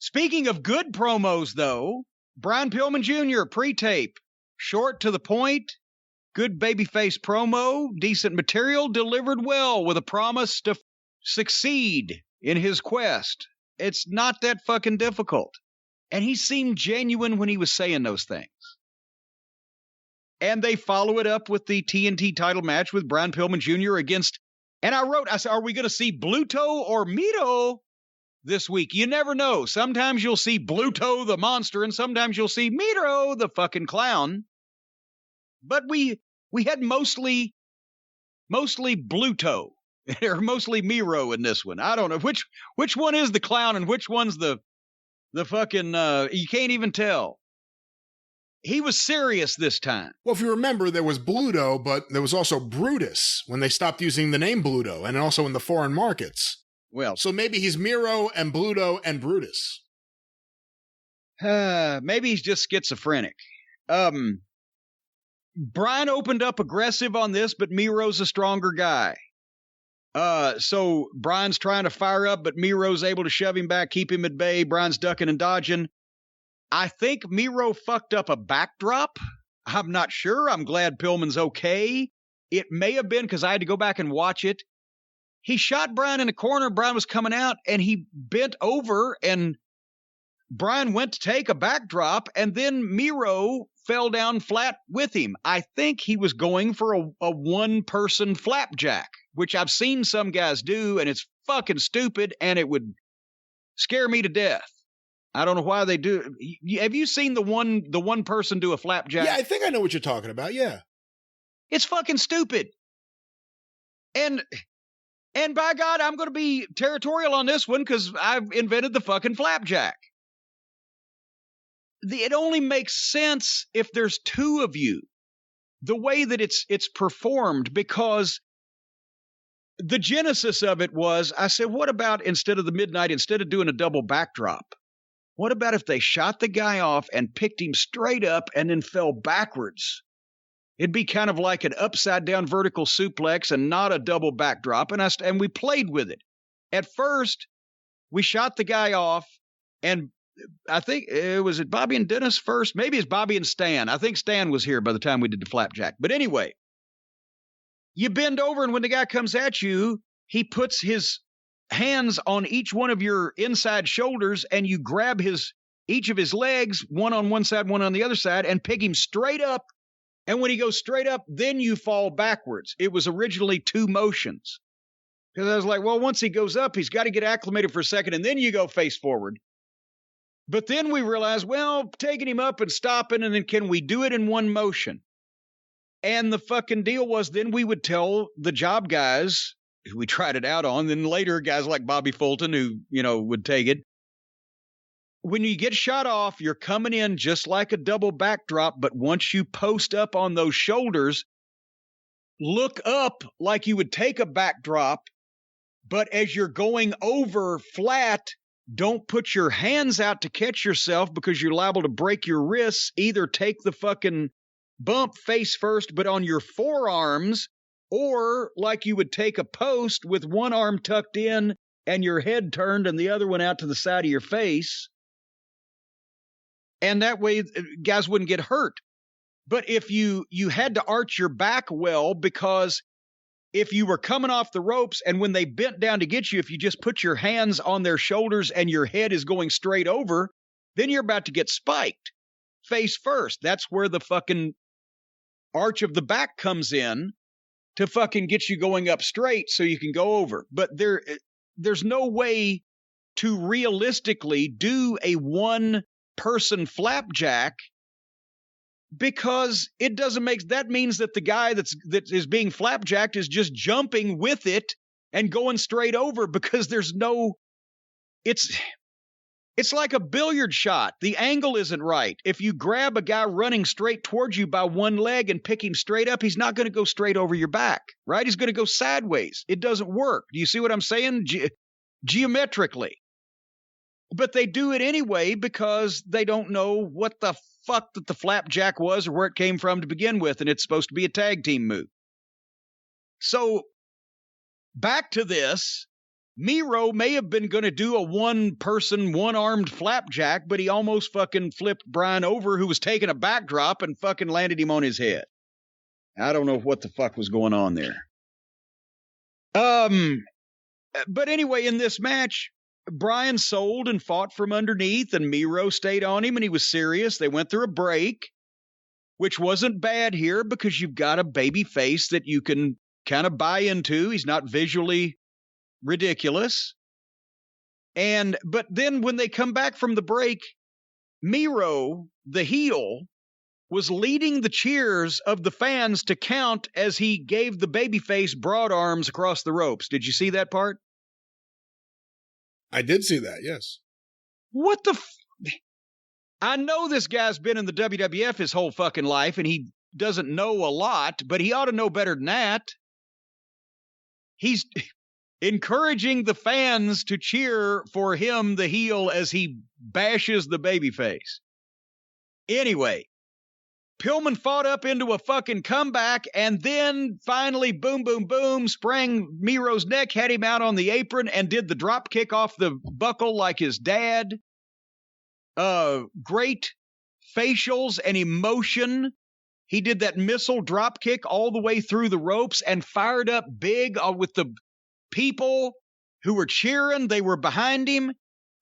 Speaking of good promos, though, Brian Pillman Jr., pre-tape, short to the point, good babyface promo, decent material, delivered well with a promise to succeed in his quest. It's not that fucking difficult. And he seemed genuine when he was saying those things. And they follow it up with the TNT title match with Brian Pillman Jr. against, and I said, are we going to see Bluto or Miro this week? You never know. Sometimes you'll see Bluto the monster, and sometimes you'll see Miro the fucking clown. But we had mostly Bluto, or mostly Miro in this one. I don't know which one is the clown and which one's the fucking you can't even tell. He was serious this time. Well, if you remember, there was Bluto, but there was also Brutus when they stopped using the name Bluto, and also in the foreign markets. Well, so maybe he's Miro and Bluto and Brutus. Maybe he's just schizophrenic. Brian opened up aggressive on this, but Miro's a stronger guy. So Brian's trying to fire up, but Miro's able to shove him back, keep him at bay. Brian's ducking and dodging. I think Miro fucked up a backdrop. I'm not sure. I'm glad Pillman's okay. It may have been because I had to go back and watch it. He shot Brian in the corner. Brian was coming out, and he bent over, and Brian went to take a backdrop, and then Miro fell down flat with him. I think he was going for a one-person flapjack, which I've seen some guys do, and it's fucking stupid, and it would scare me to death. I don't know why they do. Have you seen the one person do a flapjack? Yeah, I think I know what you're talking about, yeah. It's fucking stupid. And by God, I'm going to be territorial on this one because I've invented the fucking flapjack. It only makes sense if there's two of you. The way that it's performed, because the genesis of it was, I said, what about instead of doing a double backdrop, what about if they shot the guy off and picked him straight up and then fell backwards? It'd be kind of like an upside down vertical suplex and not a double backdrop. And we played with it. At first, we shot the guy off, and I think was it Bobby and Dennis first? Maybe it's Bobby and Stan. I think Stan was here by the time we did the flapjack. But anyway, you bend over, and when the guy comes at you, he puts his hands on each one of your inside shoulders, and you grab each of his legs, one on one side, one on the other side, and pick him straight up. And when he goes straight up, then you fall backwards. It was originally two motions. Because I was like, well, once he goes up, he's got to get acclimated for a second, and then you go face forward. But then we realized, well, taking him up and stopping, and then can we do it in one motion? And the fucking deal was, then we would tell the job guys who we tried it out on, then later guys like Bobby Fulton who, would take it. When you get shot off, you're coming in just like a double backdrop, but once you post up on those shoulders, look up like you would take a backdrop, but as you're going over flat, don't put your hands out to catch yourself because you're liable to break your wrists. Either take the fucking bump face first, but on your forearms, or like you would take a post with one arm tucked in and your head turned and the other one out to the side of your face. And that way guys wouldn't get hurt. But if you had to arch your back well, because if you were coming off the ropes and when they bent down to get you, if you just put your hands on their shoulders and your head is going straight over, then you're about to get spiked face first. That's where the fucking arch of the back comes in to fucking get you going up straight so you can go over. But there's no way to realistically do a one-person flapjack, because it doesn't make, that means that the guy that is being flapjacked is just jumping with it and going straight over, because there's no, it's like a billiard shot. The angle isn't right. If you grab a guy running straight towards you by one leg and pick him straight up, he's not going to go straight over your back, right? He's going to go sideways. It doesn't work. Do you see what I'm saying? Geometrically. But they do it anyway because they don't know what the fuck that the flapjack was or where it came from to begin with, and it's supposed to be a tag team move. So back to this, Miro may have been going to do a one-person, one-armed flapjack, but he almost fucking flipped Bryan over, who was taking a backdrop, and fucking landed him on his head. I don't know what the fuck was going on there. But anyway, in this match, Bryan sold and fought from underneath, and Miro stayed on him, and he was serious. They went through a break, which wasn't bad here because you've got a baby face that you can kind of buy into. He's not visually ridiculous. But then when they come back from the break, Miro, the heel, was leading the cheers of the fans to count as he gave the babyface broad arms across the ropes. Did you see that part? I did see that, yes. What the I know this guy's been in the WWF his whole fucking life, and he doesn't know a lot, but he ought to know better than that. He's encouraging the fans to cheer for him, the heel, as he bashes the babyface. Anyway, Pillman fought up into a fucking comeback, and then finally, boom, boom, boom, sprang Miro's neck, had him out on the apron, and did the drop kick off the buckle like his dad. Great facials and emotion. He did that missile drop kick all the way through the ropes and fired up big with the people who were cheering. They were behind him.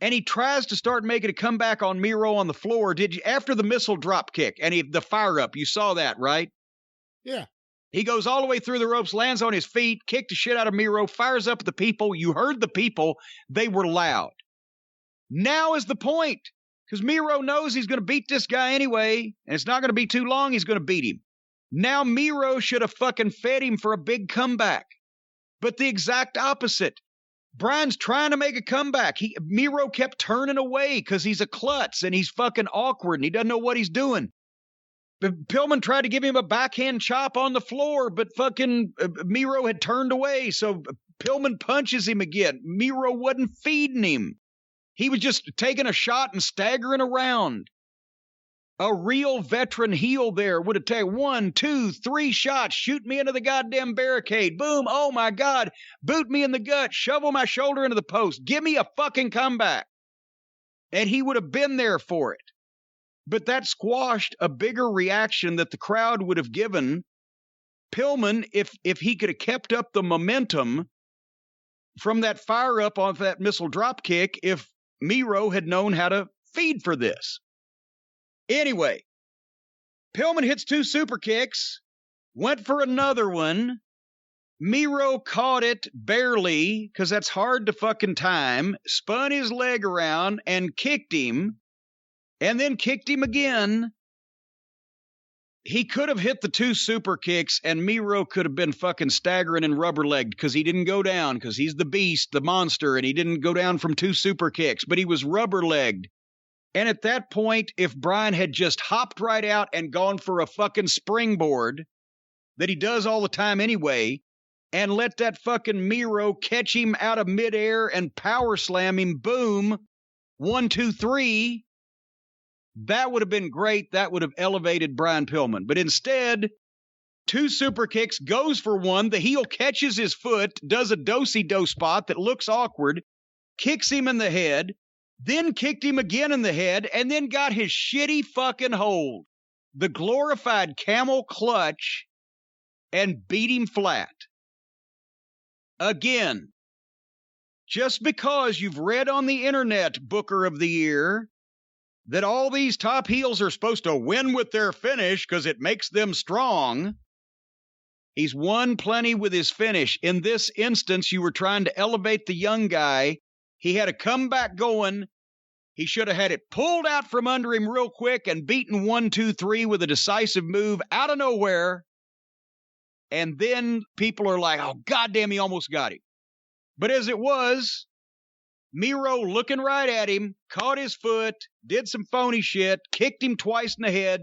And he tries to start making a comeback on Miro on the floor. Did you, after the missile drop kick and the fire up, you saw that, right? Yeah. He goes all the way through the ropes, lands on his feet, kicked the shit out of Miro, fires up at the people. You heard the people. They were loud. Now is the point, because Miro knows he's going to beat this guy anyway, and it's not going to be too long. He's going to beat him. Now Miro should have fucking fed him for a big comeback. But the exact opposite. Bryan's trying to make a comeback. Miro kept turning away because he's a klutz and he's fucking awkward and he doesn't know what he's doing. Pillman tried to give him a backhand chop on the floor, but fucking Miro had turned away. So Pillman punches him again. Miro wasn't feeding him. He was just taking a shot and staggering around. A real veteran heel there would have taken 1, 2, 3 shots. Shoot me into the goddamn barricade. Boom. Oh, my God. Boot me in the gut. Shovel my shoulder into the post. Give me a fucking comeback. And he would have been there for it. But that squashed a bigger reaction that the crowd would have given Pillman if he could have kept up the momentum from that fire up off that missile drop kick if Miro had known how to feed for this. Anyway, Pillman hits 2 super kicks, went for another one. Miro caught it barely, because that's hard to fucking time, spun his leg around and kicked him, and then kicked him again. He could have hit the 2 super kicks, and Miro could have been fucking staggering and rubber-legged, because he didn't go down, because he's the beast, the monster, and he didn't go down from 2 super kicks, but he was rubber-legged. And at that point, if Bryan had just hopped right out and gone for a fucking springboard that he does all the time anyway, and let that fucking Miro catch him out of midair and power slam him, boom, 1, 2, 3, that would have been great. That would have elevated Bryan Pillman. But instead, 2 super kicks, goes for one. The heel catches his foot, does a do-si-do spot that looks awkward, kicks him in the head, then kicked him again in the head, and then got his shitty fucking hold, the glorified camel clutch, and beat him flat. Again, just because you've read on the internet, Booker of the Year, that all these top heels are supposed to win with their finish because it makes them strong, he's won plenty with his finish. In this instance, you were trying to elevate the young guy. He had a comeback going. He should have had it pulled out from under him real quick and beaten 1, 2, 3 with a decisive move out of nowhere. And then people are like, oh, goddamn, he almost got him. But as it was, Miro looking right at him, caught his foot, did some phony shit, kicked him twice in the head,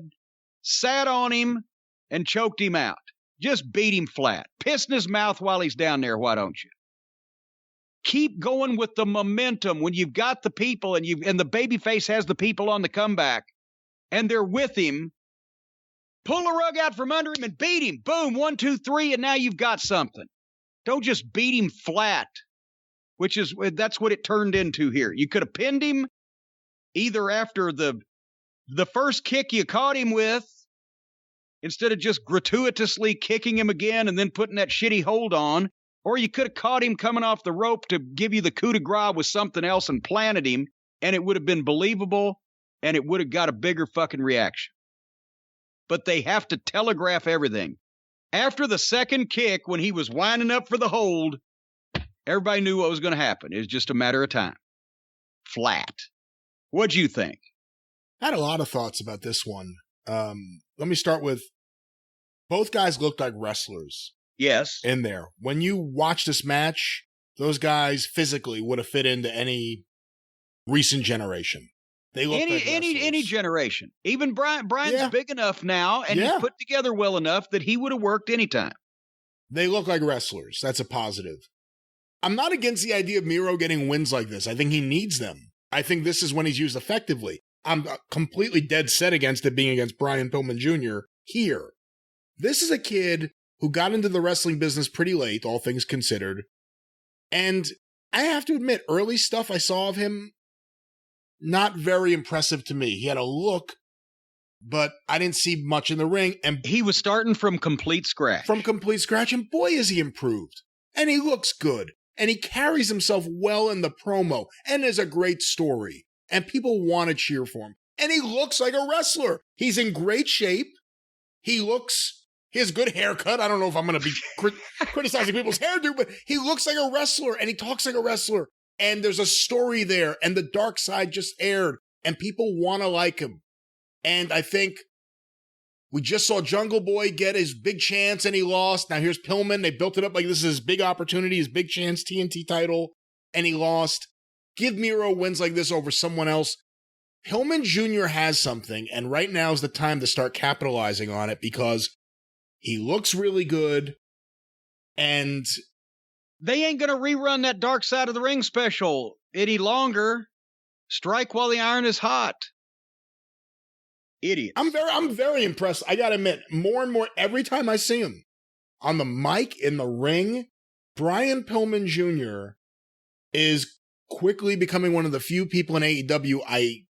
sat on him, and choked him out. Just beat him flat. Piss in his mouth while he's down there, why don't you? Keep going with the momentum when you've got the people and the babyface has the people on the comeback and they're with him. Pull the rug out from under him and beat him. Boom, 1, 2, 3, and now you've got something. Don't just beat him flat that's what it turned into here. You could have pinned him either after the first kick you caught him with, instead of just gratuitously kicking him again and then putting that shitty hold on, or you could have caught him coming off the rope to give you the coup de grace with something else and planted him, and it would have been believable, and it would have got a bigger fucking reaction. But they have to telegraph everything. After the second kick, when he was winding up for the hold, everybody knew what was going to happen. It was just a matter of time. Flat. What'd you think? I had a lot of thoughts about this one. Let me start with, both guys looked like wrestlers. Yes. In there. When you watch this match, those guys physically would have fit into any recent generation. They look like any generation. Even Brian's big enough now, and he's put together well enough that he would have worked anytime. They look like wrestlers. That's a positive. I'm not against the idea of Miro getting wins like this. I think he needs them. I think this is when he's used effectively. I'm completely dead set against it being against Brian Pillman Jr. here. This is a kid who got into the wrestling business pretty late, all things considered. And I have to admit, early stuff I saw of him, not very impressive to me. He had a look, but I didn't see much in the ring. And he was starting from complete scratch. And boy, is he improved. And he looks good. And he carries himself well in the promo. And there's a great story. And people want to cheer for him. And he looks like a wrestler. He's in great shape. He has good haircut. I don't know if I'm going to be criticizing people's hairdo, but he looks like a wrestler and he talks like a wrestler. And there's a story there, and the dark side just aired, and people want to like him. And I think we just saw Jungle Boy get his big chance, and he lost. Now here's Pillman. They built it up like this is his big opportunity, his big chance TNT title, and he lost. Give Miro wins like this over someone else. Pillman Jr. has something, and right now is the time to start capitalizing on it because he looks really good, and they ain't going to rerun that Dark Side of the Ring special any longer. Strike while the iron is hot. Idiots. I'm very impressed. I got to admit, more and more, every time I see him on the mic, in the ring, Brian Pillman Jr. is quickly becoming one of the few people in AEW I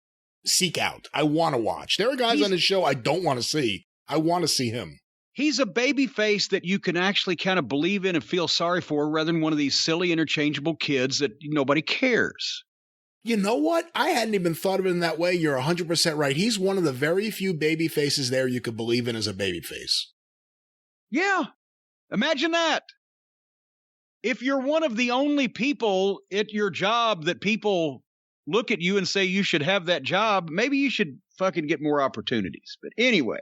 seek out. I want to watch. There are guys on his show I don't want to see. I want to see him. He's a baby face that you can actually kind of believe in and feel sorry for rather than one of these silly interchangeable kids that nobody cares. You know what? I hadn't even thought of it in that way. You're 100% right. He's one of the very few baby faces there you could believe in as a baby face. Yeah. Imagine that. If you're one of the only people at your job that people look at you and say you should have that job, maybe you should fucking get more opportunities. But anyway.